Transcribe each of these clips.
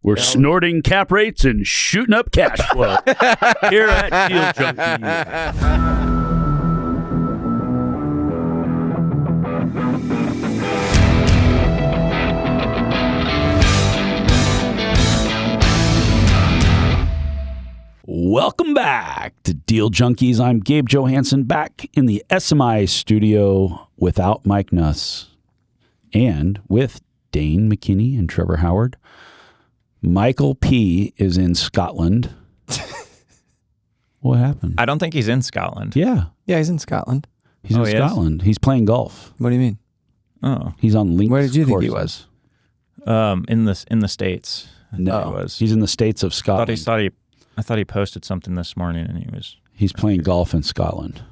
We're snorting cap rates and shooting up cash flow here at Deal Junkies. Welcome back to Deal Junkies. I'm Gabe Johansson, back in the SMI studio without Mike Nuss and with Dane McKinney and Trevor Howard. Michael P. is in Scotland. What happened? I don't think he's in Scotland. Yeah, he's in Scotland. He's in Scotland. He's playing golf. What do you mean? Oh, he's on links. Where did you think he was? In the States. No, he was. He's in the States of Scotland. I thought he posted something this morning, and he's playing golf in Scotland.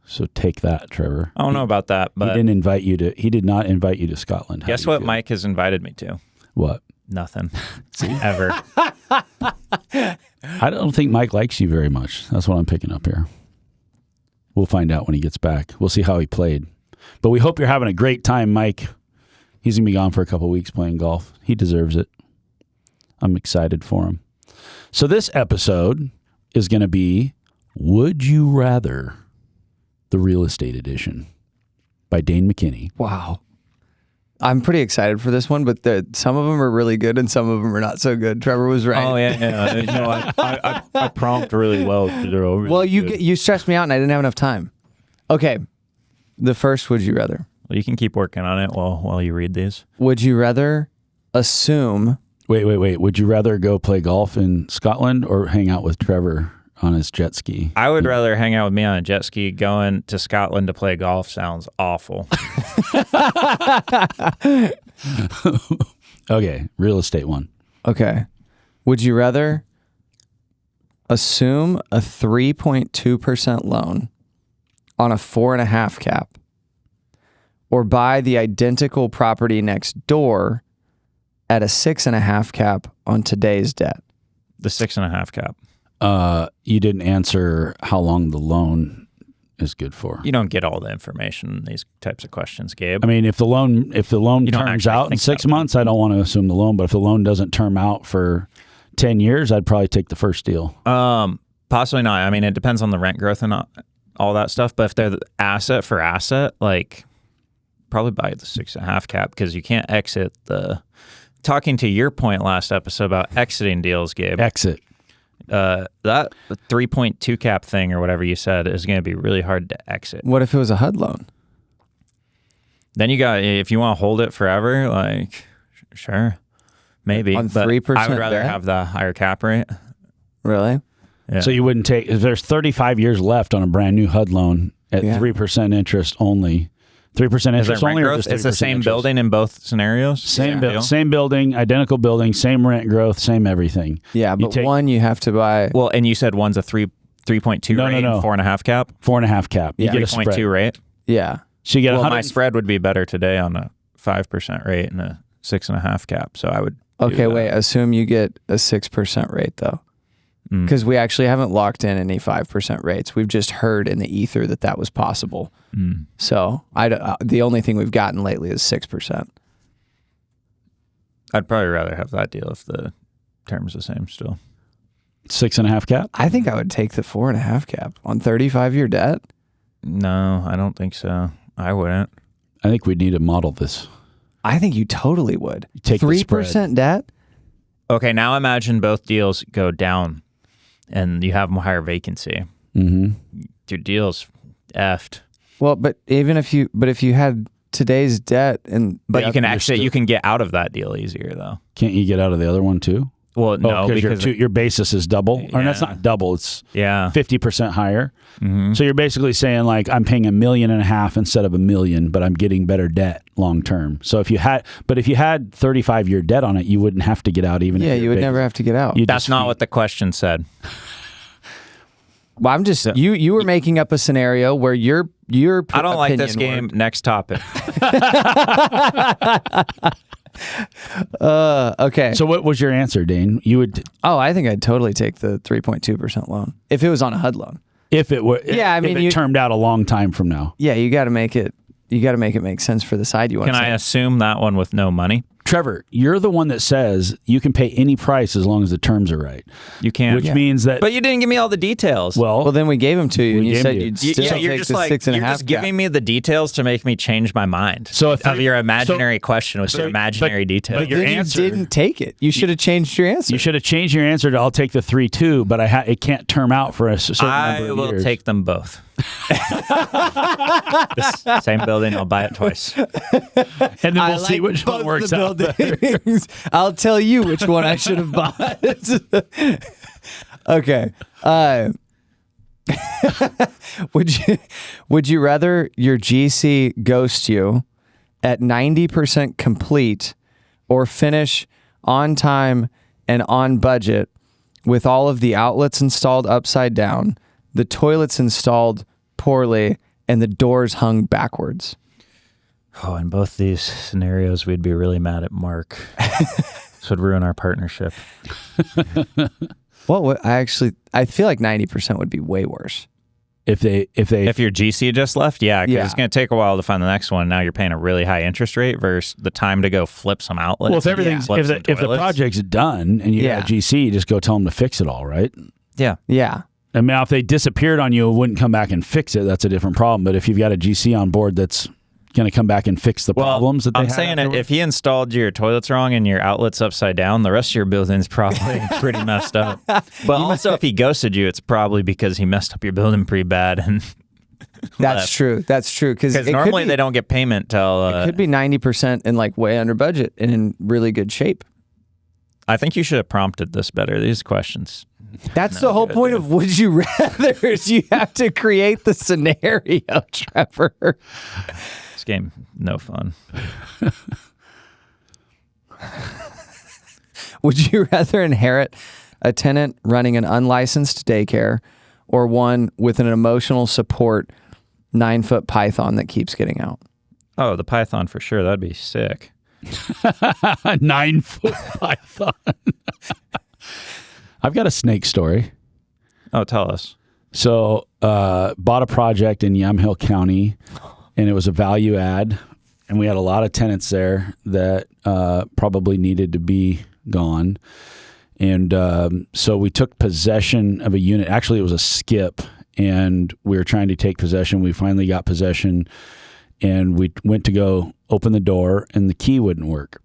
So take that, Trevor. I don't know about that, but he did not invite you to Scotland. Guess what Mike has invited me to? What? Nothing. Ever. I don't think Mike likes you very much. That's what I'm picking up here. We'll find out when he gets back. We'll see how he played. But we hope you're having a great time, Mike. He's going to be gone for a couple of weeks playing golf. He deserves it. I'm excited for him. So this episode is going to be Would You Rather, the real estate edition by Dane McKinney. Wow. I'm pretty excited for this one, but some of them are really good and some of them are not so good. Trevor was right. Oh, yeah. I prompt really well. Well, you stressed me out and I didn't have enough time. Okay. The first, would you rather? Well, you can keep working on it while you read these. Would you rather assume... Wait. Would you rather go play golf in Scotland or hang out with Trevor on his jet ski? I would rather hang out with me on a jet ski. Going to Scotland to play golf sounds awful. Okay, real estate one. Okay. Would you rather assume a 3.2% loan on a 4.5 cap or buy the identical property next door at a 6.5 cap on today's debt? The 6.5 cap. You didn't answer how long the loan is good for. You don't get all the information in these types of questions, Gabe. I mean, if the loan turns out in 6 months, I don't want to assume the loan. But if the loan doesn't term out for 10 years, I'd probably take the first deal. Possibly not. I mean, it depends on the rent growth and all that stuff. But if they're the asset for asset, like probably buy the 6.5 cap because you can't exit the. Talking to your point last episode about exiting deals, Gabe. Exit. That 3.2 cap thing or whatever you said is going to be really hard to exit. What if it was a HUD loan? Then if you want to hold it forever, like, sure, maybe. On but 3% I would rather debt? have the higher cap rate. Really? Yeah. So you wouldn't take, if there's 35 years left on a brand new HUD loan at 3% interest only. 3% interest only, or just 3% it's the same interest? building in both scenarios? Same building, identical building, same rent growth, same everything. Yeah, but one you have to buy. Well, and you said one's a 3.2 rate and 4.5 cap? 4.5 cap. You Yeah. get a spread. 3.2 rate? Yeah. So you get my spread would be better today on a 5% rate and a 6.5 cap. So I would. Okay, wait. Assume you get a 6% rate though. Because we actually haven't locked in any 5% rates. We've just heard in the ether that was possible. So the only thing we've gotten lately is 6%. I'd probably rather have that deal if the term's the same still. 6.5 cap? I think I would take the 4.5 cap on 35-year debt. No, I don't think so. I wouldn't. I think we need to model this. I think you totally would. Take 3% debt? Okay, now imagine both deals go down and you have a higher vacancy. Mm-hmm. Your deal's effed. Well, but if you had today's debt but you can get out of that deal easier though. Can't you get out of the other one too? Well, no, because your basis is double. Yeah. Or that's not double, it's 50% higher. Mm-hmm. So you're basically saying like I'm paying $1.5 million instead of $1 million, but I'm getting better debt long term. So if you had 35-year debt on it, you wouldn't have to get out even. Yeah, you would never have to get out. That's not what the question said. Well, I'm just you were making up a scenario where your I don't like this game. Worked. Next topic. Okay. So what was your answer, Dane? You would. Oh, I think I'd totally take the 3.2% loan if it was on a HUD loan. If it were, yeah, if it turned out a long time from now. Yeah, you got to make it. You got to make it make sense for the side you want. Can I assume that one with no money? Trevor, you're the one that says you can pay any price as long as the terms are right. You can't. Which means that. But you didn't give me all the details. Well, then we gave them to you, and you said you'd still you're take just the like 6.5 you're just giving me the details to make me change my mind. So of your imaginary question with your imaginary details. But your then answer, you didn't take it. You should have changed your answer. You should have changed your answer to I'll take the 3-2, but it can't term out for a certain number of years. I will take them both. Same building, I'll buy it twice. And then we'll see which one works out better. I'll tell you which one I should have bought. Okay. Would you rather your GC ghost you at 90% complete or finish on time and on budget with all of the outlets installed upside down, the toilets installed poorly, and the doors hung backwards? Oh, in both these scenarios, we'd be really mad at Mark. This would ruin our partnership. Well, I feel like 90% would be way worse. If your GC just left, yeah, because it's going to take a while to find the next one. Now you're paying a really high interest rate versus the time to go flip some outlets. Well, if everything's if the project's done and you got a GC, you just go tell them to fix it all, right? Yeah. Yeah. I mean, if they disappeared on you and wouldn't come back and fix it, that's a different problem. But if you've got a GC on board that's going to come back and fix the problems that they have. I'm saying if he installed your toilets wrong and your outlets upside down, the rest of your building's probably pretty messed up. But also, if he ghosted you, it's probably because he messed up your building pretty bad. And That's true. That's true. Because normally they don't get payment till... it could be 90% and like way under budget and in really good shape. I think you should have prompted this better, these questions. That's the whole point of Would You Rather is you have to create the scenario, Trevor. This game, no fun. Would you rather inherit a tenant running an unlicensed daycare or one with an emotional support 9-foot python that keeps getting out? Oh, the python for sure. That'd be sick. 9-foot python. I've got a snake story. Oh, tell us. So, bought a project in Yamhill County, and it was a value add, and we had a lot of tenants there that probably needed to be gone. And so we took possession of a unit. Actually, it was a skip, and we were trying to take possession. We finally got possession, and we went to go open the door, and the key wouldn't work.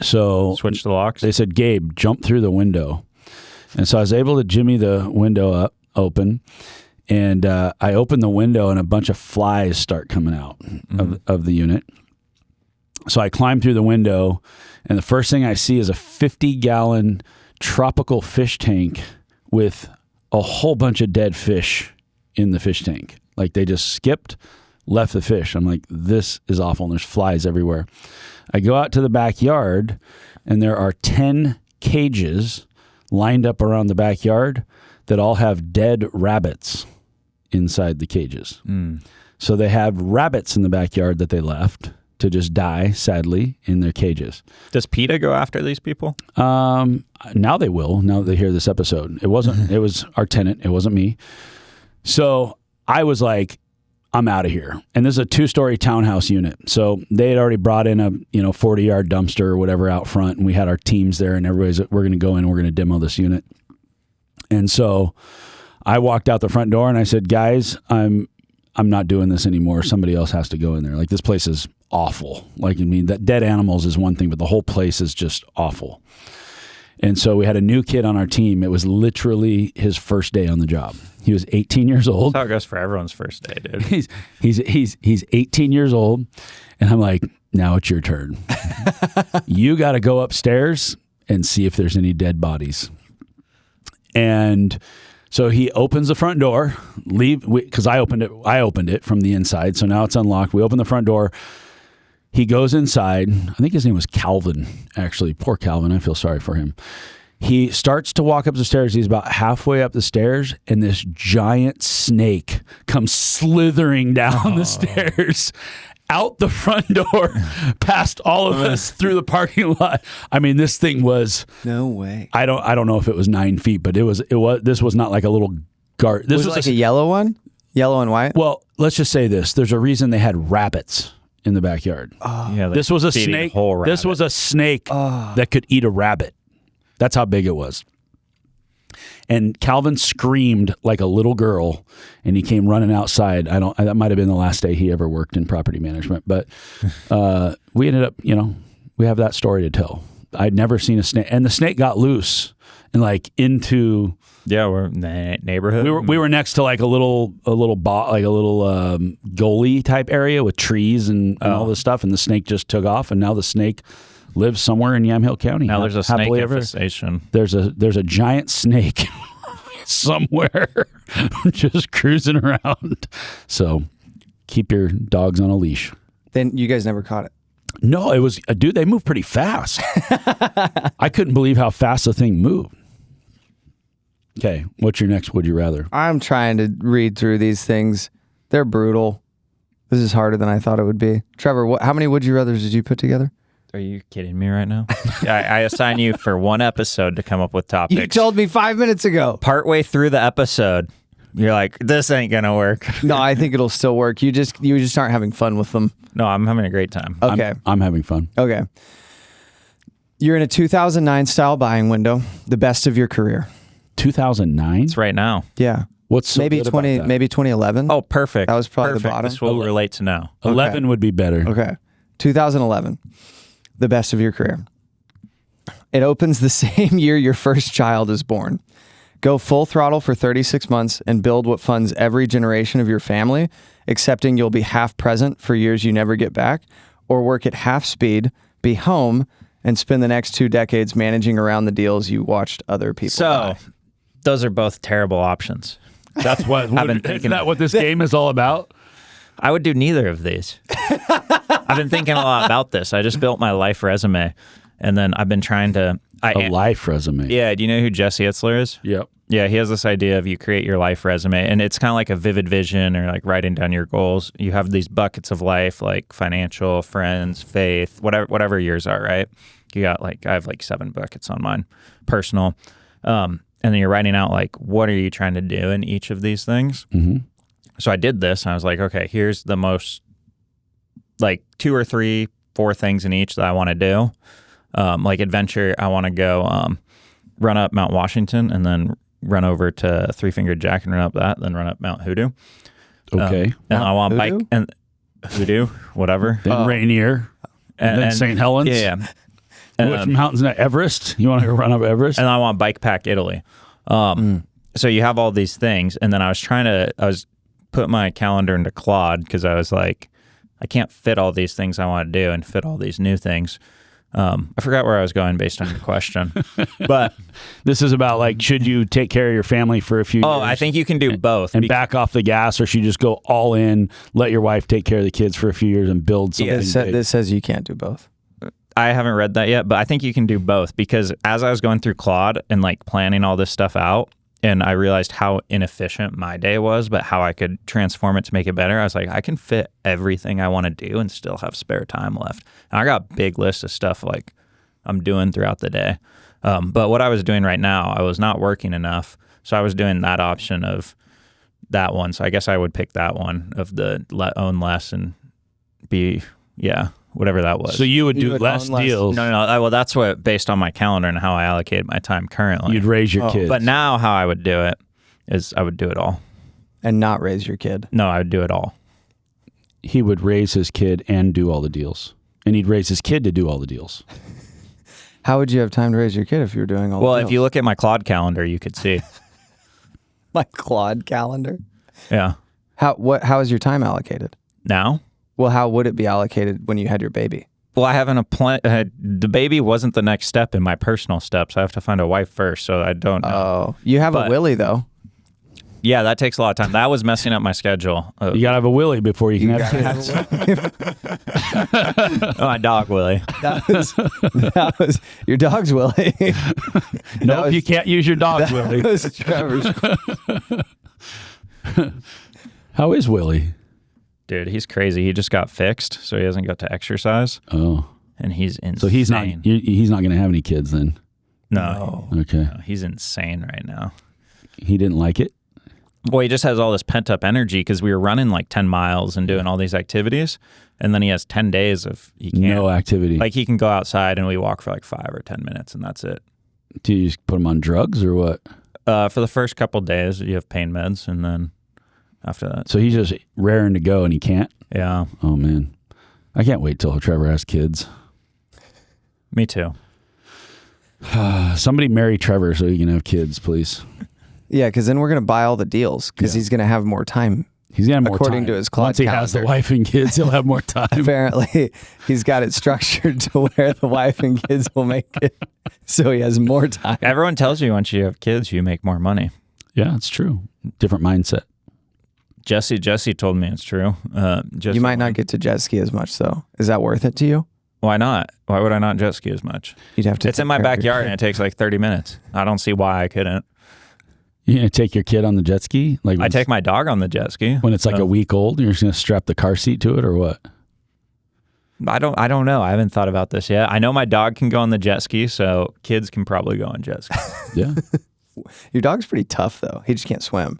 So switch the locks. They said, Gabe, jump through the window. And so I was able to jimmy the window open, and I opened the window, and a bunch of flies start coming out of the unit. So I climbed through the window, and the first thing I see is a 50-gallon tropical fish tank with a whole bunch of dead fish in the fish tank. Like they just skipped, left the fish. I'm like, this is awful, and there's flies everywhere. I go out to the backyard, and there are 10 cages lined up around the backyard that all have dead rabbits inside the cages. So they have rabbits in the backyard that they left to just die, sadly, in their cages. Does PETA go after these people? Now they will, now that they hear this episode. It was our tenant. It wasn't me. So I was like, I'm out of here. And this is a 2-story townhouse unit. So they had already brought in a 40-yard dumpster or whatever out front, and we had our teams there, and everybody's, we're going to go in and we're going to demo this unit. And so I walked out the front door and I said, guys, I'm not doing this anymore. Somebody else has to go in there. Like, this place is awful. Like, I mean, that dead animals is one thing, but the whole place is just awful. And so we had a new kid on our team. It was literally his first day on the job. He was 18 years old. That's how it goes for everyone's first day, dude. He's 18 years old, and I'm like, now it's your turn. You got to go upstairs and see if there's any dead bodies. And so he opens the front door, because I opened it from the inside. So now it's unlocked. We open the front door. He goes inside. I think his name was Calvin, actually. Poor Calvin. I feel sorry for him. He starts to walk up the stairs. He's about halfway up the stairs, and this giant snake comes slithering down the stairs, out the front door, past all of us, through the parking lot. I mean, this thing was... No way. I don't know if it was 9 feet, but this was not like a little guard. This was like a yellow one? Yellow and white? Well, let's just say this. There's a reason they had rabbits in the backyard. Yeah, like This was a feeding snake. whole This was a snake that could eat a rabbit. That's how big it was. And Calvin screamed like a little girl, and he came running outside. That might have been the last day he ever worked in property management, but we ended up, we have that story to tell. I'd never seen a snake, and the snake got loose and like into. Yeah, we're in the neighborhood. We were next to like a little gully type area with trees and all this stuff, and the snake just took off, and now the snake lives somewhere in Yamhill County. Now there's a snake infestation. There's a giant snake somewhere just cruising around. So keep your dogs on a leash. Then you guys never caught it. No, it was dude. They move pretty fast. I couldn't believe how fast the thing moved. Okay, what's your next would you rather? I'm trying to read through these things. They're brutal. This is harder than I thought it would be. Trevor, how many would you rathers did you put together? Are you kidding me right now? I assign you for one episode to come up with topics. You told me 5 minutes ago. Partway through the episode, you're like, this ain't going to work. No, I think it'll still work. You just aren't having fun with them. No, I'm having a great time. Okay. I'm having fun. Okay. You're in a 2009 style buying window, the best of your career. 2009? It's right now. Yeah. What's so maybe good about that? maybe 2011. Oh, perfect. That was probably perfect. the bottom. This is what we relate to now. 11 would be better. Okay. 2011, the best of your career. It opens the same year your first child is born. Go full throttle for 36 months and build what funds every generation of your family, accepting you'll be half present for years you never get back, or work at half speed, be home, and spend the next 2 decades managing around the deals you watched other people buy. Those are both terrible options. That's what isn't that what this game is all about? I would do neither of these. I've been thinking a lot about this. I just built my life resume, and then I've been trying to... A life resume. Yeah, do you know who Jesse Itzler is? Yep. Yeah, he has this idea of you create your life resume, and it's kind of like a vivid vision or like writing down your goals. You have these buckets of life, like financial, friends, faith, whatever yours are, right? You got I have 7 buckets on mine, personal. And then you're writing out what are you trying to do in each of these things? Mm-hmm. So I did this, and I was like, okay, here's the most 2 or 3, 4 things in each that I want to do. Adventure, I want to go run up Mount Washington and then run over to Three Fingered Jack and run up that, then run up Mount Hoodoo. Okay. And I want bike and Hoodoo, whatever. Then Rainier. And then St. Helens. Yeah. Which mountains? Everest? You want to go run up Everest? And I want bike pack Italy. So you have all these things, and then I was put my calendar into Claude because I was like, I can't fit all these things I want to do and fit all these new things. I forgot where I was going based on your question, but this is about should you take care of your family for a few years? Oh, I think you can do both. And back off the gas, or should you just go all in, let your wife take care of the kids for a few years and build something big? This says you can't do both. I haven't read that yet, but I think you can do both because as I was going through Claude and planning all this stuff out, and I realized how inefficient my day was, but how I could transform it to make it better. I was like, I can fit everything I want to do and still have spare time left. And I got a big list of stuff I'm doing throughout the day. But what I was doing right now, I was not working enough. So I was doing that option of that one. So I guess I would pick that one of the own less and be, whatever that was. So you would do less deals. No. Well, that's what based on my calendar and how I allocated my time currently. You'd raise your kids. But now how I would do it is I would do it all. And not raise your kid. No, I would do it all. He would raise his kid and do all the deals. And he'd raise his kid to do all the deals. How would you have time to raise your kid if you were doing all the deals? Well, if you look at my Claude calendar, you could see. My Claude calendar? Yeah. How is your time allocated? Now? Well, how would it be allocated when you had your baby? Well, I haven't the baby wasn't the next step in my personal steps. I have to find a wife first, so I don't know. Oh, you have a Willie though. Yeah, that takes a lot of time. That was messing up my schedule. You gotta have a Willie before you can have kids. My dog Willie. That was your dog's Willie. Nope, you can't use your dog's Willie. That was Trevor's. How is Willie? Dude, he's crazy. He just got fixed, so he doesn't go to exercise. Oh, and he's insane. So he's not going to have any kids then. No. Okay. No, he's insane right now. He didn't like it. Well, he just has all this pent up energy because we were running like 10 miles and doing all these activities. And then he has 10 days of he can't. No activity. Like he can go outside and we walk for like 5 or 10 minutes and that's it. Do you just put him on drugs or what? For the first couple days, you have pain meds. And then after that. So he's just raring to go and he can't? Yeah. Oh, man. I can't wait till Trevor has kids. Me too. Somebody marry Trevor so he can have kids, please. Yeah, because then we're going to buy all the deals because he's going to have more time. He's going to have more according time. to his clock Once he has the calendar. wife and kids, he'll have more time. Apparently, he's got it structured to where the wife and kids will make it so he has more time. Everyone tells you once you have kids, you make more money. Yeah, it's true. Different mindset. Jesse told me it's true. You might not get to jet ski as much, though. Is that worth it to you? Why not? Why would I not jet ski as much? You'd have to. It's in my backyard and it takes like 30 minutes. I don't see why I couldn't. You gonna take your kid on the jet ski? Like I take my dog on the jet ski. when it's like a week old, you're just gonna strap the car seat to it or what? I don't know. I haven't thought about this yet. I know my dog can go on the jet ski, so kids can probably go on jet ski. Yeah. Your dog's pretty tough, though. He just can't swim.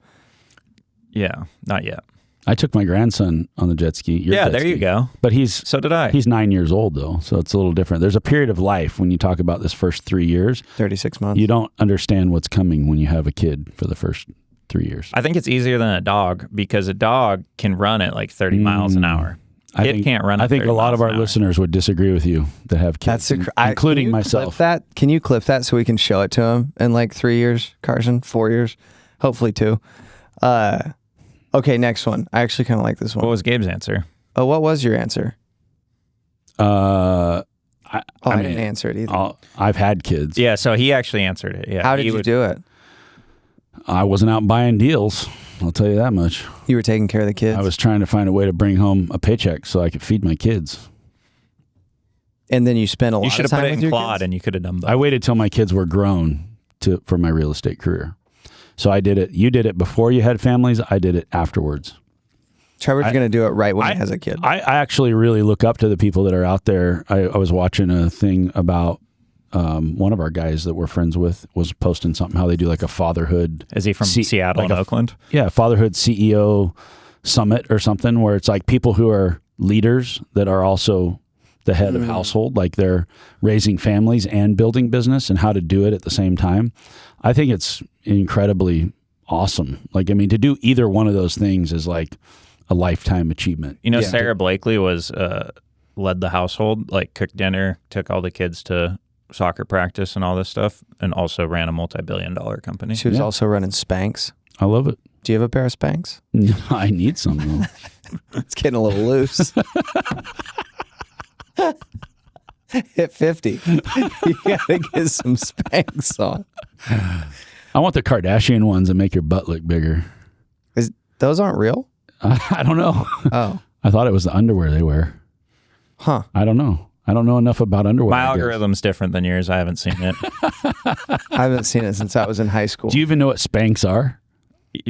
Yeah, not yet. I took my grandson on the jet ski. Your Yeah, jet there ski. you go. But So did I. he's 9 years old though, so it's a little different. There's a period of life when you talk about this first 3 years. 36 months. You don't understand what's coming when you have a kid for the first 3 years. I think it's easier than a dog because a dog can run at like 30 miles an hour. It can't run at I think 30 a lot of miles our an hour. listeners would disagree with you that have kids, That's including can you myself. Clip that? Can you clip that so we can show it to him in like 3 years, Carson? 4 years? Hopefully 2. Okay, next one. I actually kind of like this one. What was Gabe's answer? Oh, what was your answer? I Didn't answer it either. I've had kids. Yeah, so he actually answered it. Yeah. How did you do it? I wasn't out buying deals. I'll tell you that much. You were taking care of the kids? I was trying to find a way to bring home a paycheck so I could feed my kids. And then you spent a lot You of should have time put it with in your Claude kids? and you could have done both. I waited till my kids were grown for my real estate career. So I did it. You did it before you had families. I did it afterwards. Trevor's going to do it right when he has a kid. I actually really look up to the people that are out there. I was watching a thing about one of our guys that we're friends with was posting something how they do like a fatherhood. Is he from Seattle and Oakland? Yeah, fatherhood CEO summit or something where it's like people who are leaders that are also the head of household, like they're raising families and building business and how to do it at the same time. I think it's incredibly awesome. Like, I mean, to do either one of those things is like a lifetime achievement. You know, Sarah Blakely was led the household, like cooked dinner, took all the kids to soccer practice and all this stuff, and also ran a multi-billion-dollar company. She was also running Spanx. I love it. Do you have a pair of Spanx? I need some though. It's getting a little loose. Hit 50. You gotta get some Spanx on. I want the Kardashian ones that make your butt look bigger. Those aren't real? I don't know. Oh. I thought it was the underwear they wear. Huh. I don't know. I don't know enough about underwear. My I guess. algorithm's different than yours. I haven't seen it. I haven't seen it since I was in high school. Do you even know what Spanx are?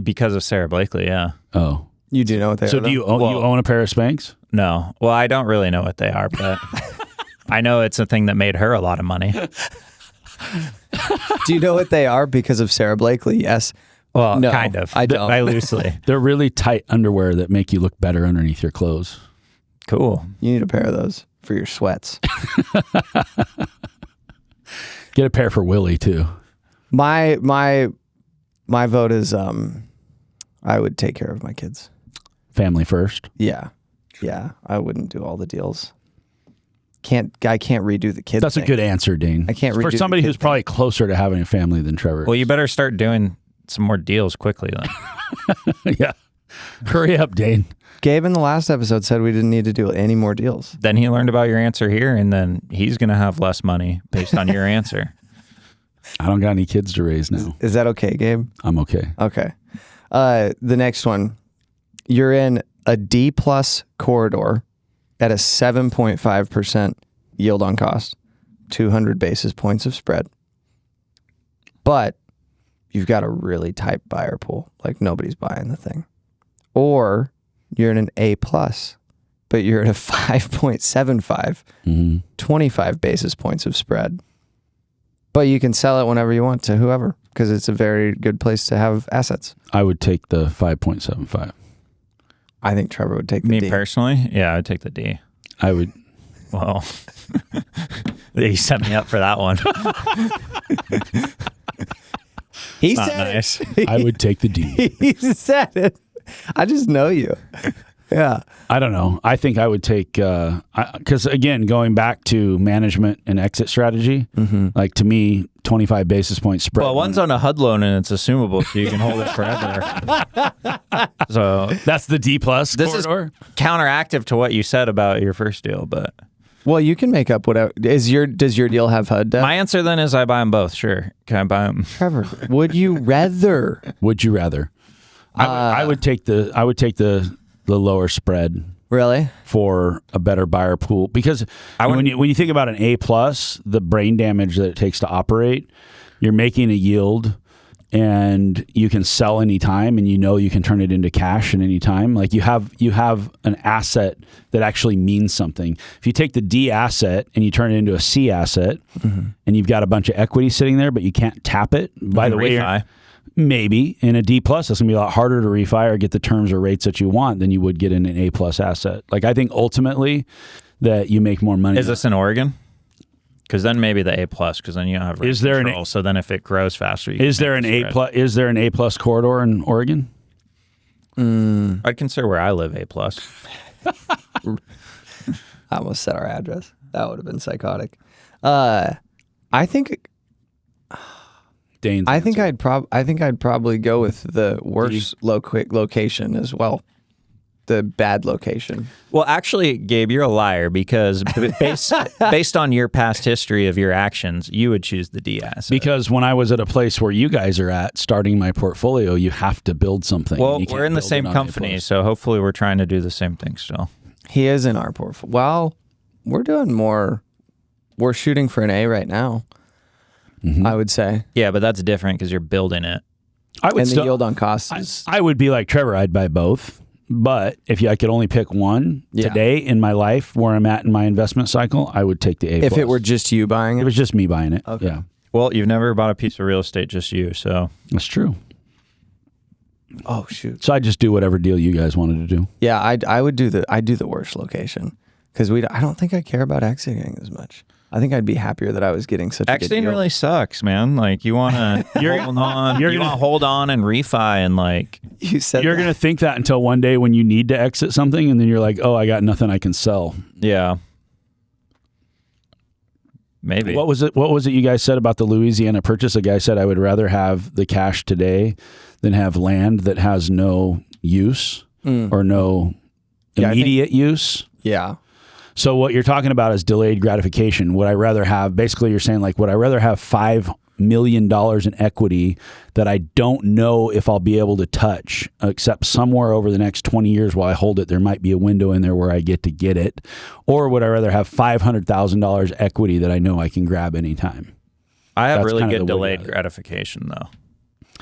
Because of Sarah Blakely, yeah. Oh. You do know what they are? So do you own a pair of Spanx? No. Well, I don't really know what they are, but I know it's a thing that made her a lot of money. Do you know what they are because of Sarah Blakely? Yes. Well, No, kind of. I don't. I loosely. They're really tight underwear that make you look better underneath your clothes. Cool. You need a pair of those for your sweats. Get a pair for Willie too. My vote is I would take care of my kids. Family first. Yeah. Yeah. I wouldn't do all the deals. I can't redo the kids. That's a good answer, Dane. I can't For redo the somebody kid who's probably closer to having a family than Trevor. Well, you better start doing some more deals quickly then. yeah. Hurry up, Dane. Gabe in the last episode said we didn't need to do any more deals. Then he learned about your answer here, and then he's going to have less money based on your answer. I don't got any kids to raise now. Is that okay, Gabe? I'm okay. Okay. The next one. You're in a D+ corridor at a 7.5% yield on cost, 200 basis points of spread. But you've got a really tight buyer pool, like nobody's buying the thing. Or you're in an A+, but you're at a 5.75, 25 basis points of spread. But you can sell it whenever you want to whoever. because it's a very good place to have assets. I would take the 5.75. I think Trevor would take the Me D. personally, yeah, I'd take the D. I would. Well, you set me up for that one. He Not said nice. I would take the D. it. He said it. I just know you. Yeah. I don't know. I think I would take, because again, going back to management and exit strategy, like to me, 25 basis point spread. Well, one's on a HUD loan and it's assumable, so you can hold it forever. So that's the D plus this corridor. is counteractive to what you said about your first deal, but Well, you can make up whatever. Does your deal have HUD debt? my answer then is I buy them both. Sure, can I buy them? Trevor, would you rather? Would you rather? I would take the lower spread Really? for a better buyer pool, because when you think about an A plus, the brain damage that it takes to operate, you're making a yield and you can sell anytime, and you can turn it into cash at any time. Like you have an asset that actually means something. If you take the D asset and you turn it into a C asset, and you've got a bunch of equity sitting there, but you can't tap it. By the way, Refi. maybe in a D plus, it's gonna be a lot harder to refi or get the terms or rates that you want than you would get in an A plus asset. Like I think ultimately that you make more money. Is this in Oregon? Because then maybe the A plus, because then you have rate control. So then if it grows faster, is there an A plus? Is there an A plus corridor in Oregon? I'd consider where I live A plus. I almost said our address. That would have been psychotic. I think Dane's I think answer. I'd probably go with the worst location as well. The bad location. Well, actually, Gabe, you're a liar, because based on your past history of your actions, you would choose the D asset. Because when I was at a place where you guys are at, starting my portfolio, you have to build something. Well, You can't we're in the build it same on A company, plus. so hopefully we're trying to do the same thing still. He is in our portfolio. Well, we're doing more. We're shooting for an A right now. I would say. Yeah, but that's different because you're building it. I would And still, the yield on cost is. I would be like Trevor. I'd buy both. But if I could only pick one today in my life where I'm at in my investment cycle, I would take the A+. If it were just you buying it it? was just me buying it. Okay. Yeah, Well, you've never bought a piece of real estate, just you. So that's true. Oh, shoot. So I just do whatever deal you guys wanted to do. Yeah, I'd do the worst location because I don't think I care about exiting as much. I think I'd be happier that I was getting such a good exiting deal. really sucks, man. Like you want to hold on, you want to hold on and refi, and like You said You're that. going to think that until one day when you need to exit something, and then you're like, oh, I got nothing I can sell. yeah, maybe. What was it you guys said about the Louisiana purchase? A guy said, I would rather have the cash today than have land that has no use or no immediate use. Yeah. So what you're talking about is delayed gratification. Would I rather have, basically you're saying like, would I rather have $5 million in equity that I don't know if I'll be able to touch, except somewhere over the next 20 years while I hold it, there might be a window in there where I get to get it? Or would I rather have $500,000 equity that I know I can grab anytime? I have That's really kind of good the way delayed to- gratification though.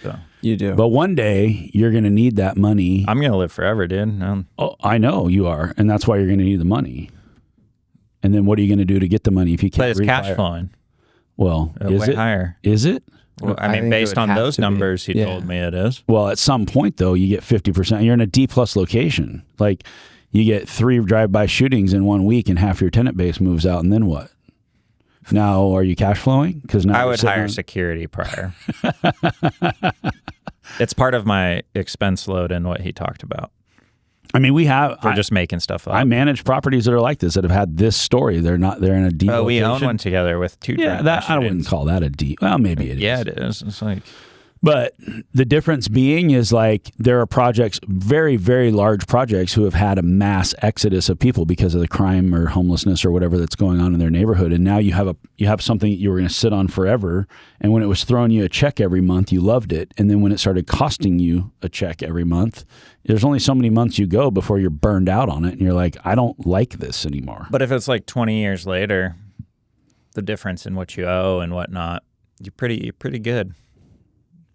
So You do. But one day you're going to need that money. I'm gonna live forever, dude. Oh, I know you are. And that's why you're going to need the money. And then what are you going to do to get the money if you But can't it's refi cash it? flowing. Well, is Way it? higher. Is it? Well, I I mean, think it based would on have those to be. numbers, he Yeah. told me it is. Well, at some point though, you get 50%. You're in a D plus location. Like you get 3 drive-by shootings in 1 week and half your tenant base moves out. And then what? Now, are you cash flowing? Because now I you're would sitting hire on- security prior. It's part of my expense load in what he talked about. I mean, we have. For just making stuff up. I manage properties that are like this that have had this story. They're in a D. Oh, we own location. one together with 2 Yeah, that I wouldn't call that a D. Well, maybe it is. Yeah, it is. It's like But the difference being is like there are projects, very, very large projects who have had a mass exodus of people because of the crime or homelessness or whatever that's going on in their neighborhood. And now you have something that you were going to sit on forever. And when it was throwing you a check every month, you loved it. And then when it started costing you a check every month, there's only so many months you go before you're burned out on it. And you're like, I don't like this anymore. But if it's like 20 years later, the difference in what you owe and whatnot, you're pretty good.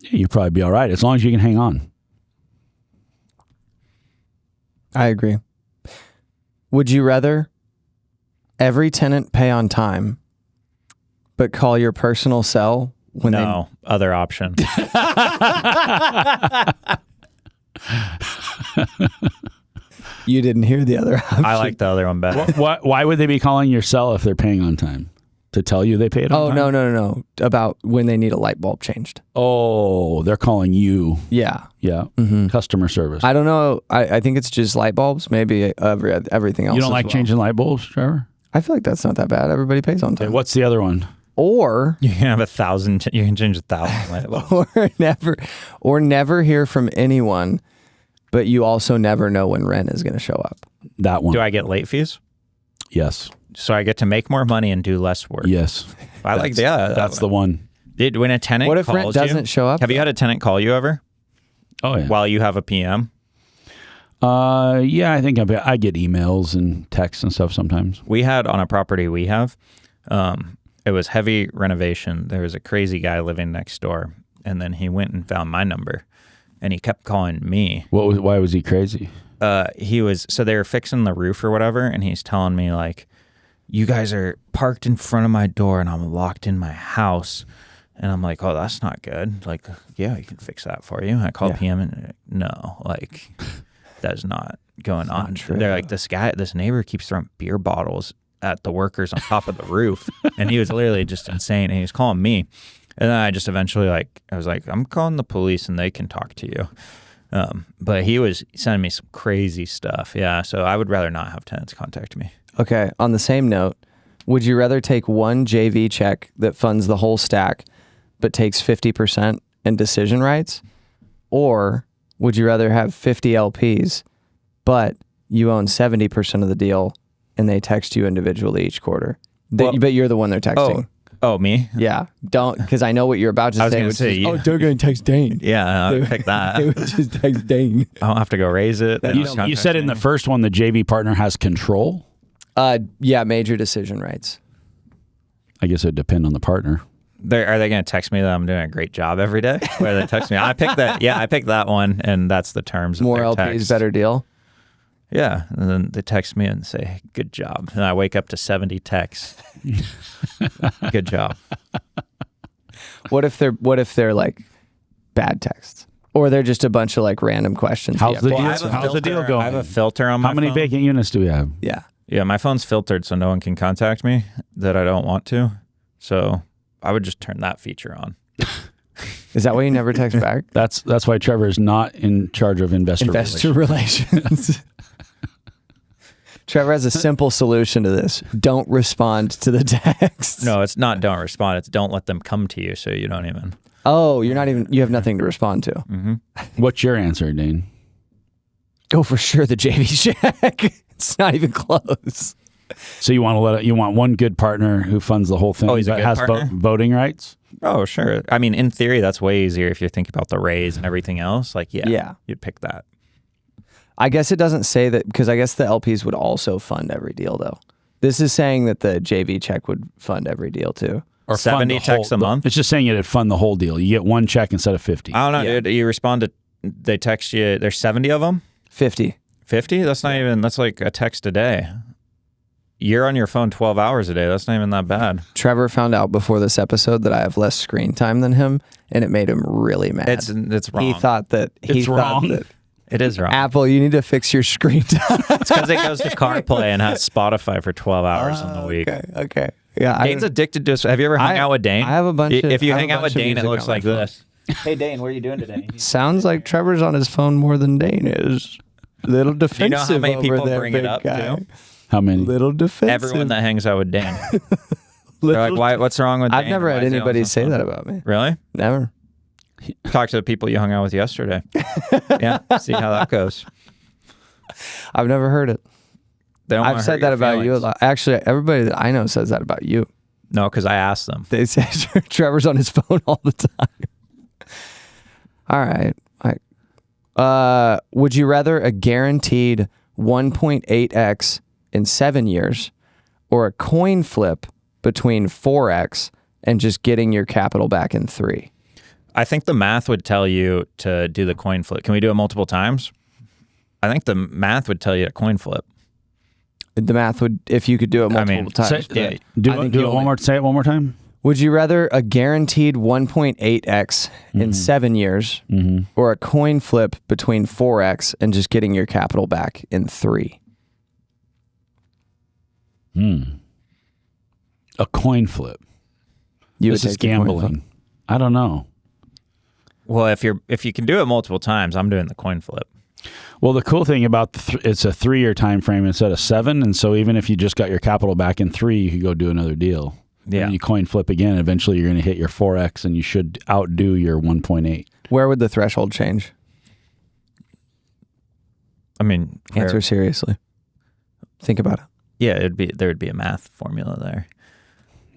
Yeah, you'd probably be all right as long as you can hang on. I agree. Would you rather every tenant pay on time, but call your personal cell No, other option. You didn't hear the other option. I like the other one better. Why would they be calling your cell if they're paying on time? To tell you they paid on time? No. About when they need a light bulb changed. Oh, they're calling you. Yeah. Yeah. Customer service. I don't know. I think it's just light bulbs. Maybe everything else. You don't like changing light bulbs, Trevor? I feel like that's not that bad. Everybody pays on time. Okay, what's the other one? Or You can have 1,000. You can change 1,000 light bulbs. or never hear from anyone, but you also never know when rent is going to show up. That one. Do I get late fees? Yes. So I get to make more money and do less work. Yes. I like that. That's the one. When a tenant What if calls rent doesn't you, show up? Have you had a tenant call you ever Oh, yeah. while you have a PM? Yeah, I think I get emails and texts and stuff sometimes. We had on a property we have, it was heavy renovation. There was a crazy guy living next door, and then he went and found my number, and he kept calling me. Why was he crazy? So they were fixing the roof or whatever, and he's telling me like, you guys are parked in front of my door and I'm locked in my house. And I'm like, oh, that's not good. Like, yeah, you can fix that for you. I called PM and no, like, that's not going on. They're like, this neighbor keeps throwing beer bottles at the workers on top of the roof. And he was literally just insane. And he was calling me. And then I just eventually I was like, I'm calling the police and they can talk to you. But he was sending me some crazy stuff. Yeah. So I would rather not have tenants contact me. Okay. On the same note, would you rather take one JV check that funds the whole stack, but takes 50% in decision rights? Or would you rather have 50 LPs, but you own 70% of the deal and they text you individually each quarter? But you're the one they're texting. Oh, me? Yeah. Don't, because I know what you're about to say. I was going to say, is, they're going to text Dane. Yeah, I'll pick that. They would just text Dane. I don't have to go raise it. You said in the first one, the JV partner has control? Yeah, major decision rights. I guess it would depend on the partner. Are they going to text me that I'm doing a great job every day? Where they text me? I picked that. Yeah, I picked that one, and that's the terms of More their LPs, text. better deal. Yeah, and then they text me and say, good job. And I wake up to 70 texts. Good job. What if they're like bad texts? Or they're just a bunch of like random questions. How's the Yeah. deal? How's the deal going? I have a filter on my How many phone. vacant units do we have? Yeah. Yeah, my phone's filtered so no one can contact me that I don't want to. So I would just turn that feature on. Is that why you never text back? That's why Trevor is not in charge of investor relations. Trevor has a simple solution to this. Don't respond to the text. No, it's not don't respond. It's don't let them come to you so you don't even. Oh, you have nothing to respond to. Mm-hmm. What's your answer, Dane? Oh, for sure, the JV check. It's not even close. So you want one good partner who funds the whole thing, Oh, he's a but good has partner? voting rights? Oh, sure. I mean, in theory, that's way easier if you're thinking about the raise and everything else. Like, yeah, you'd pick that. I guess it doesn't say that because I guess the LPs would also fund every deal, though. This is saying that the JV check would fund every deal, too. Or 70 checks a month? It's just saying it'd fund the whole deal. You get one check instead of 50. I don't know, Yeah. dude. You respond to, they text you, there's 70 of them? 50. 50? That's not even, that's like a text a day. You're on your phone 12 hours a day. That's not even that bad. Trevor found out before this episode that I have less screen time than him, and it made him really mad. It's wrong. He thought that It is wrong. Apple, you need to fix your screen time. It's because it goes to CarPlay and has Spotify for 12 hours in the week. Okay. Yeah. Dane's addicted to. Have you ever hung out with Dane? I have a bunch. If you I have hang a out with bunch of Dane, it music looks on my like phone. this. Hey Dane, what are you doing today? Sounds like Trevor's on his phone more than Dane is. Little defensive. Do you know how many over people there, bring it big up guy. too? How many? Little defensive. Everyone that hangs out with Dane. They're like, why? What's wrong with Dane? I've never Why had is he on anybody his say phone? that about me. Really? Never. Talk to the people you hung out with yesterday. Yeah, see how that goes. I've never heard it. They don't wanna I've said hurt that your about you a feelings. lot. Actually, everybody that I know says that about you. No, because I asked them. They say Trevor's on his phone all the time. All right. Would you rather a guaranteed 1.8x in 7 years or a coin flip between 4x and just getting your capital back in 3? I think the math would tell you to do the coin flip. Can we do it multiple times? I think the math would tell you to coin flip. The math would, if you could do it multiple times. yeah. Say it one more time. Would you rather a guaranteed 1.8x in 7 years or a coin flip between 4x and just getting your capital back in 3? A coin flip. This is gambling. I don't know. Well, if you can do it multiple times, I'm doing the coin flip. Well, the cool thing about it's a 3-year time frame instead of 7, and so even if you just got your capital back in 3, you could go do another deal. Yeah. And you coin flip again, eventually you're going to hit your 4x, and you should outdo your 1.8. Where would the threshold change? I mean, Answer seriously. Think about it. Yeah, there would be a math formula there.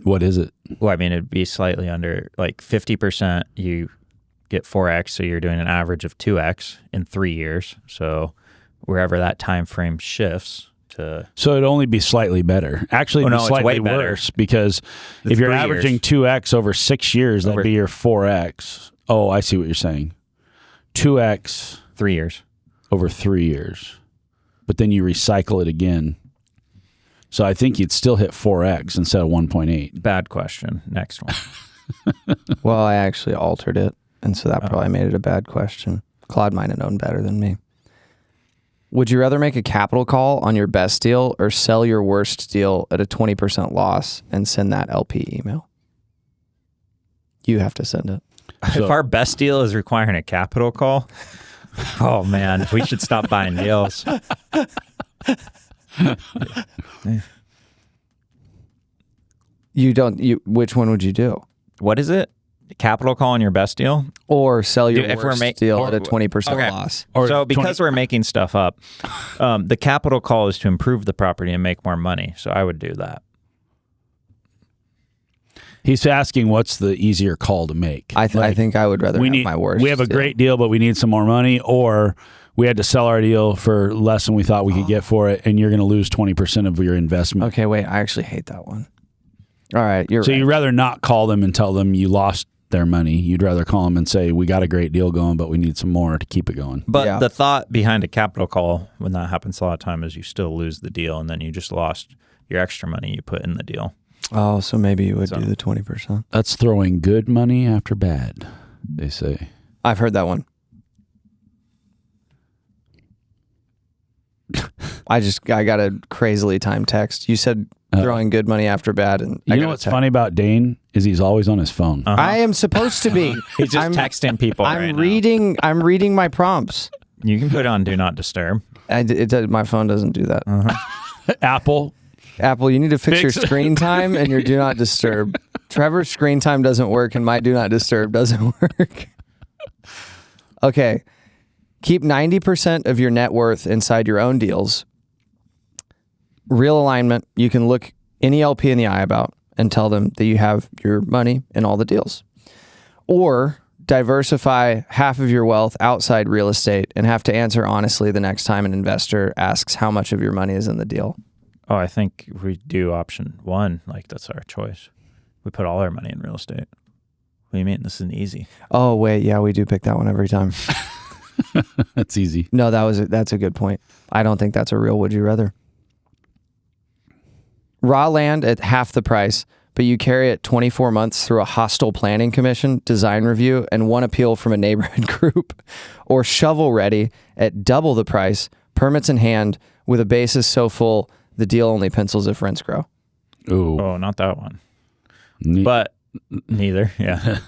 What is it? Well, I mean, it'd be slightly under, like 50%. You get 4x, so you're doing an average of 2x in 3 years. So wherever that time frame shifts. So it'd only be slightly better. Actually, it'd be slightly worse because if you're averaging 2x over 6 years, that'd be your 4x. Oh, I see what you're saying. 2x 3 years over 3 years, but then you recycle it again. So I think you'd still hit 4x instead of 1.8. Bad question. Next one. Well, I actually altered it, and so that probably made it a bad question. Claude might have known better than me. Would you rather make a capital call on your best deal or sell your worst deal at a 20% loss and send that LP email? You have to send it. If our best deal is requiring a capital call, oh man, we should stop buying deals. Which one would you do? What is it? Capital call on your best deal? Or sell your worst deal at a 20% loss? So because we're making stuff up, the capital call is to improve the property and make more money. So I would do that. He's asking what's the easier call to make. I think I would rather have my worst. We have a great deal, but we need some more money, or we had to sell our deal for less than we thought we could get for it, and you're going to lose 20% of your investment. Okay, wait. I actually hate that one. All right, you're right. So you'd rather not call them and tell them you lost their money. You'd rather call them and say, we got a great deal going, but we need some more to keep it going. But the thought behind a capital call, when that happens a lot of time, is you still lose the deal, and then you just lost your extra money you put in the deal. Oh, so maybe you would do the 20%. That's throwing good money after bad, they say. I've heard that one. I got a crazily timed text. You said throwing good money after bad, and you know what's funny about Dane is he's always on his phone. I am supposed to be. He's just texting people. I'm reading my prompts. You can put on Do Not Disturb. My phone doesn't do that. Apple, you need to fix your screen time and your Do Not Disturb. Trevor's screen time doesn't work, and my Do Not Disturb doesn't work. Okay. Keep 90% of your net worth inside your own deals. Real alignment, you can look any LP in the eye about and tell them that you have your money in all the deals. Or diversify half of your wealth outside real estate and have to answer honestly the next time an investor asks how much of your money is in the deal. Oh, I think we do option 1. Like, that's our choice. We put all our money in real estate. What do you mean? This isn't easy. Oh, wait. Yeah, we do pick that one every time. That's easy. No, that's a good point. I don't think that's a real would you rather. Raw land at half the price, but you carry it 24 months through a hostile planning commission, design review, and one appeal from a neighborhood group. Or shovel ready at double the price, permits in hand, with a basis so full the deal only pencils if rents grow. Ooh. Oh, not that one. But neither, yeah.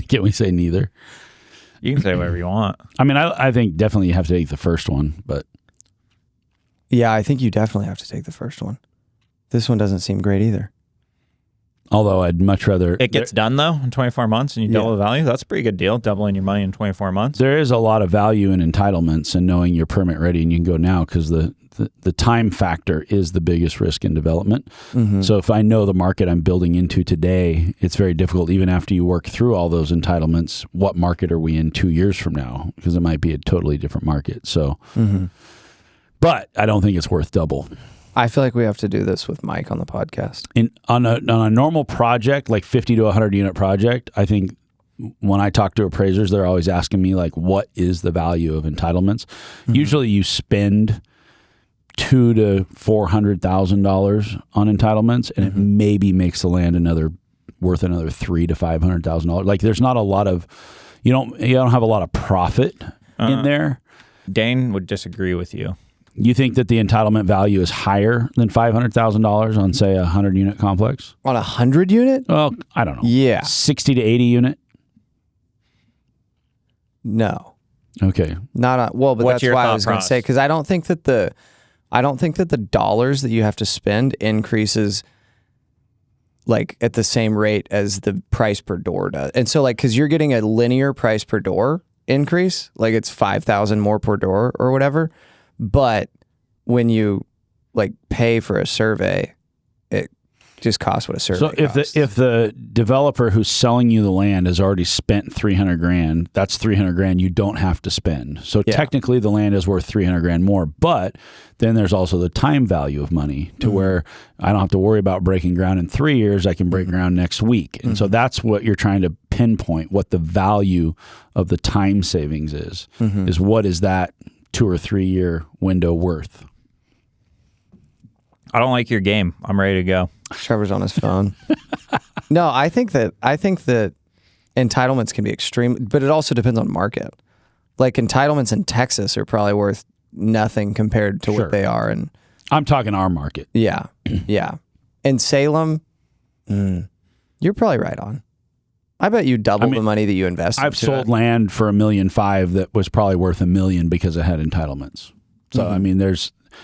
Can we say neither? You can say whatever you want. I mean, I think definitely you have to take the first one, but... Yeah, I think you definitely have to take the first one. This one doesn't seem great either. Although I'd much rather... It gets done, though, in 24 months, and you double the value. That's a pretty good deal, doubling your money in 24 months. There is a lot of value in entitlements and knowing you're permit ready and you can go now, because the time factor is the biggest risk in development. Mm-hmm. So if I know the market I'm building into today, it's very difficult, even after you work through all those entitlements, what market are we in 2 years from now? Because it might be a totally different market. So, but I don't think it's worth double. I feel like we have to do this with Mike on the podcast. On a normal project, like 50 to 100 unit project, I think when I talk to appraisers, they're always asking me, like, what is the value of entitlements? Mm-hmm. Usually you spend $200,000 to $400,000 on entitlements, and it maybe makes the land worth another $300,000 to $500,000. Like there's not a lot of you don't have a lot of profit in there. Dane would disagree with you. You think that the entitlement value is higher than $500,000 on, say, a 100-unit complex? On a 100-unit? Well, I don't know. Yeah. 60 to 80 unit? No. Okay. Not on, well, but What's that's your why I thought was going to process? say, because I don't think that the dollars that you have to spend increases like at the same rate as the price per door does. And so like, because you're getting a linear price per door increase, like it's 5,000 more per door or whatever. But when you like pay for a survey, it just costs what a survey costs. If the developer who's selling you the land has already spent $300,000, that's $300,000 you don't have to spend. So technically the land is worth $300,000 more, but then there's also the time value of money to where I don't have to worry about breaking ground in 3 years. I can break ground next week. And so that's what you're trying to pinpoint, what the value of the time savings is what is that 2 or 3 year window worth? I don't like your game. I'm ready to go. Trevor's on his phone. No, I think that entitlements can be extreme, but it also depends on market. Like entitlements in Texas are probably worth nothing compared to what they are in. I'm talking our market. Yeah, yeah. In Salem, you're probably right on. I bet you double the money that you invested. I've sold land for $1.5 million that was probably worth $1 million because it had entitlements. So I mean,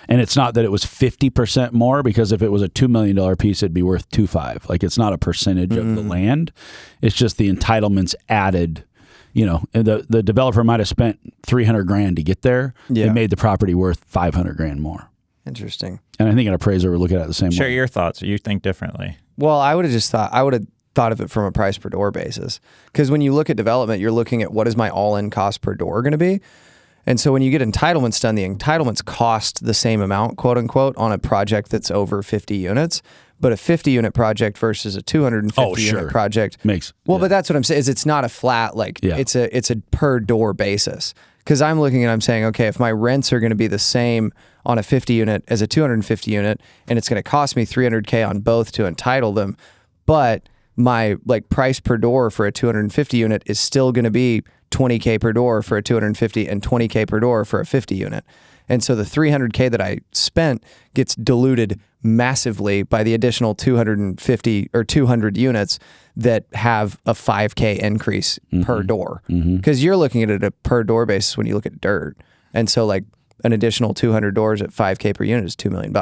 and it's not that it was 50% more, because if it was a $2 million piece, it'd be worth 2.5. Like it's not a percentage of the land. It's just the entitlements added. You know, the developer might have spent $300,000 to get there. Yeah. It made the property worth $500,000 more. Interesting. And I think an appraiser would look at it the same way. Share your thoughts. You think differently. Well, I would have thought of it from a price per door basis. Because when you look at development, you're looking at what is my all-in cost per door going to be. And so when you get entitlements done, the entitlements cost the same amount, quote unquote, on a project that's over 50 units. But a 50-unit project versus a 250-unit project but that's what I'm saying is it's not a flat it's a per door basis. Because I'm looking and I'm saying, okay, if my rents are going to be the same on a 50 unit as a 250 unit, and it's going to cost me $300,000 on both to entitle them, but my like price per door for a 250 unit is still going to be $20,000 per door for a 250 and $20,000 per door for a 50 unit. And so the $300,000 that I spent gets diluted massively by the additional 250 or 200 units that have a $5,000 increase per door. Because you're looking at it at a per door basis when you look at dirt. And so like an additional 200 doors at $5,000 per unit is $2 million.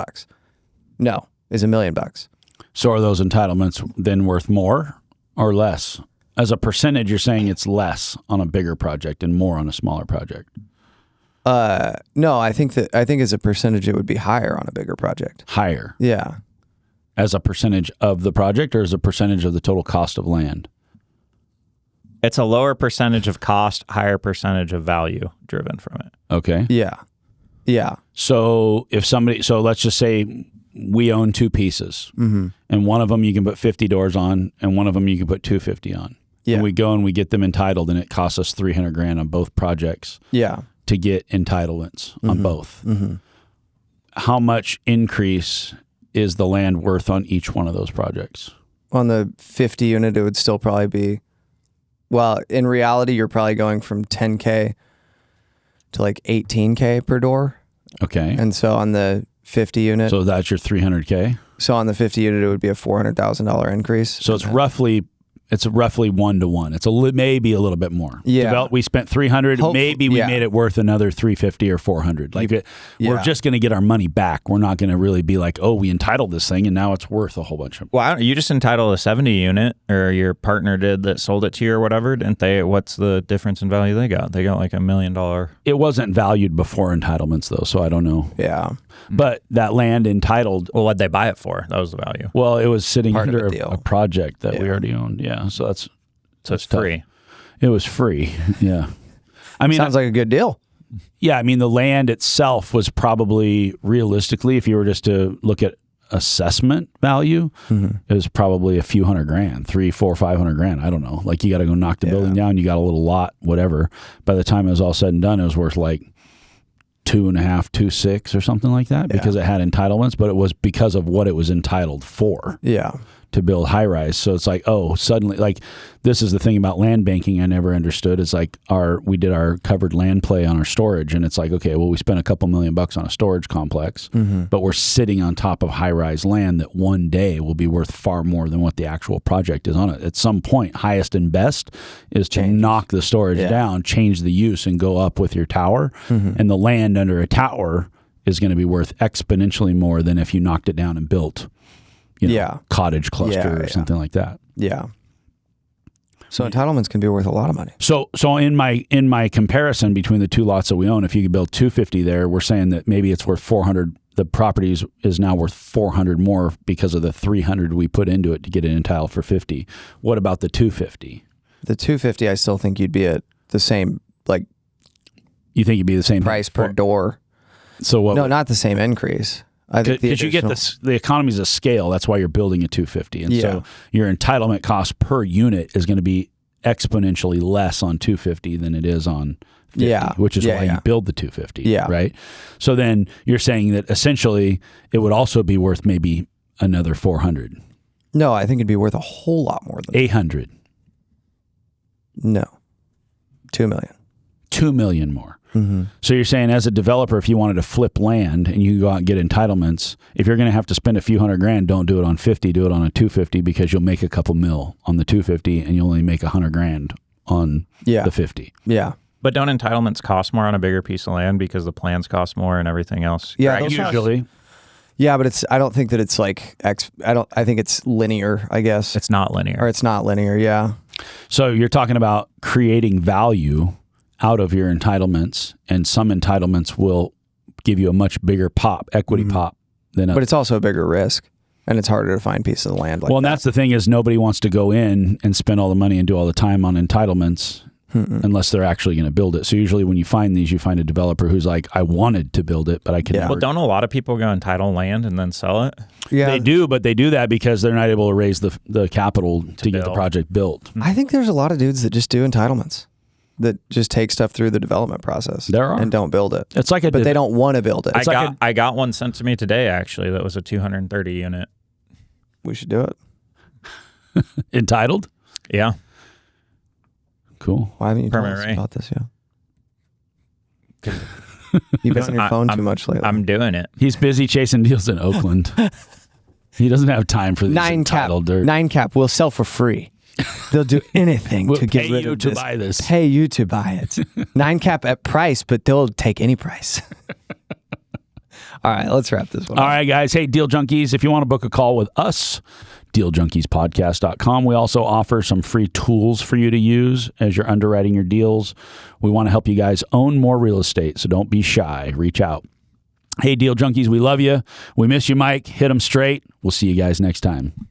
No, is $1 million. So are those entitlements then worth more or less? As a percentage, you're saying it's less on a bigger project and more on a smaller project. No, I think as a percentage it would be higher on a bigger project. Higher. Yeah. As a percentage of the project or as a percentage of the total cost of land? It's a lower percentage of cost, higher percentage of value driven from it. Okay. Yeah. Yeah. So so let's just say we own two pieces, and one of them you can put 50 doors on, and one of them you can put 250 on. Yeah. And we go and we get them entitled, and it costs us $300,000 on both projects. Yeah. To get entitlements on both. How much increase is the land worth on each one of those projects? On the 50 unit, it would still probably be, well, in reality, you're probably going from $10,000 to like $18,000 per door. Okay. And so on the 50 unit. So that's your $300,000? So on the 50 unit, it would be a $400,000 increase. So it's roughly 1-to-1. It's maybe a little bit more. Yeah. We spent $300,000. Maybe we made it worth another $350,000 or $400,000. Like we're just going to get our money back. We're not going to really be like, oh, we entitled this thing and now it's worth a whole bunch of. Well, you just entitled a 70 unit, or your partner did that sold it to you or whatever, didn't they? What's the difference in value they got? They got like $1 million. It wasn't valued before entitlements though, so I don't know. Yeah. But that land entitled. Well, what'd they buy it for? That was the value. Well, it was sitting Part under of a deal. a project that we already owned. Yeah. So it's tough. Free. It was free. Yeah. I mean, sounds like a good deal. Yeah. I mean, the land itself was probably realistically, if you were just to look at assessment value, it was probably a few $100,000, $300,000, $400,000, $500,000. I don't know. Like you got to go knock the building down. You got a little lot, whatever. By the time it was all said and done, it was worth like $2 2.5, 2.6 or something like that because it had entitlements, but it was because of what it was entitled for. Yeah. To build high rise. So it's like, oh, suddenly, like, this is the thing about land banking I never understood is like we did our covered land play on our storage, and it's like, okay, well, we spent a couple $1,000,000 on a storage complex, but we're sitting on top of high rise land that one day will be worth far more than what the actual project is on it. At some point, highest and best is to knock the storage down, change the use, and go up with your tower. And the land under a tower is going to be worth exponentially more than if you knocked it down and built cottage cluster or something like that. Yeah. So entitlements can be worth a lot of money. So in my comparison between the two lots that we own, if you could build 250 there, we're saying that maybe it's worth 400. The property is now worth 400 more because of the 300 we put into it to get it entitled for 50. What about the 250? The 250, I still think you'd be at the same, like, you think you'd be the same price per door. So what? No, not the same increase. I think because you get the economies of scale. That's why you're building a 250, and so your entitlement cost per unit is going to be exponentially less on 250 than it is on 50, which is why you build the 250. Right. So then you're saying that essentially it would also be worth maybe another 400. No, I think it'd be worth a whole lot more than 800. No, 2 million. 2 million more. So you're saying as a developer, if you wanted to flip land and you go out and get entitlements, if you're going to have to spend a few $100,000, don't do it on 50, do it on a 250 because you'll make a couple mil on the 250 and you'll only make $100,000 on the 50. Yeah. But don't entitlements cost more on a bigger piece of land because the plans cost more and everything else? Yeah, usually. Yeah, but I don't think that it's like I think it's linear, I guess. It's not linear. Or it's not linear, yeah. So you're talking about creating value out of your entitlements, and some entitlements will give you a much bigger equity pop than others. But it's also a bigger risk, and it's harder to find pieces of land like and that's the thing is nobody wants to go in and spend all the money and do all the time on entitlements unless they're actually going to build it. So usually when you find these, you find a developer who's like, I wanted to build it, but I couldn't. Well, don't a lot of people go entitle land and then sell it? Yeah, they do, but they do that because they're not able to raise the capital to get the project built. I think there's a lot of dudes that just do entitlements. That just take stuff through the development process. There are. And don't build it. It's like but they don't want to build it. I got one sent to me today, actually, that was a 230 unit. We should do it. Entitled? Yeah. Cool. Why haven't you told us about this yet? You've been on your phone too much lately. I'm doing it. He's busy chasing deals in Oakland. He doesn't have time for these entitled dirt. 9cap will sell for free. They'll do anything to get rid of this. We'll pay you to buy this. Pay you to buy it. 9cap at price, but they'll take any price. All right, let's wrap this one up. All right, guys. Hey, Deal Junkies, if you want to book a call with us, dealjunkiespodcast.com. We also offer some free tools for you to use as you're underwriting your deals. We want to help you guys own more real estate, so don't be shy. Reach out. Hey, Deal Junkies, we love you. We miss you, Mike. Hit them straight. We'll see you guys next time.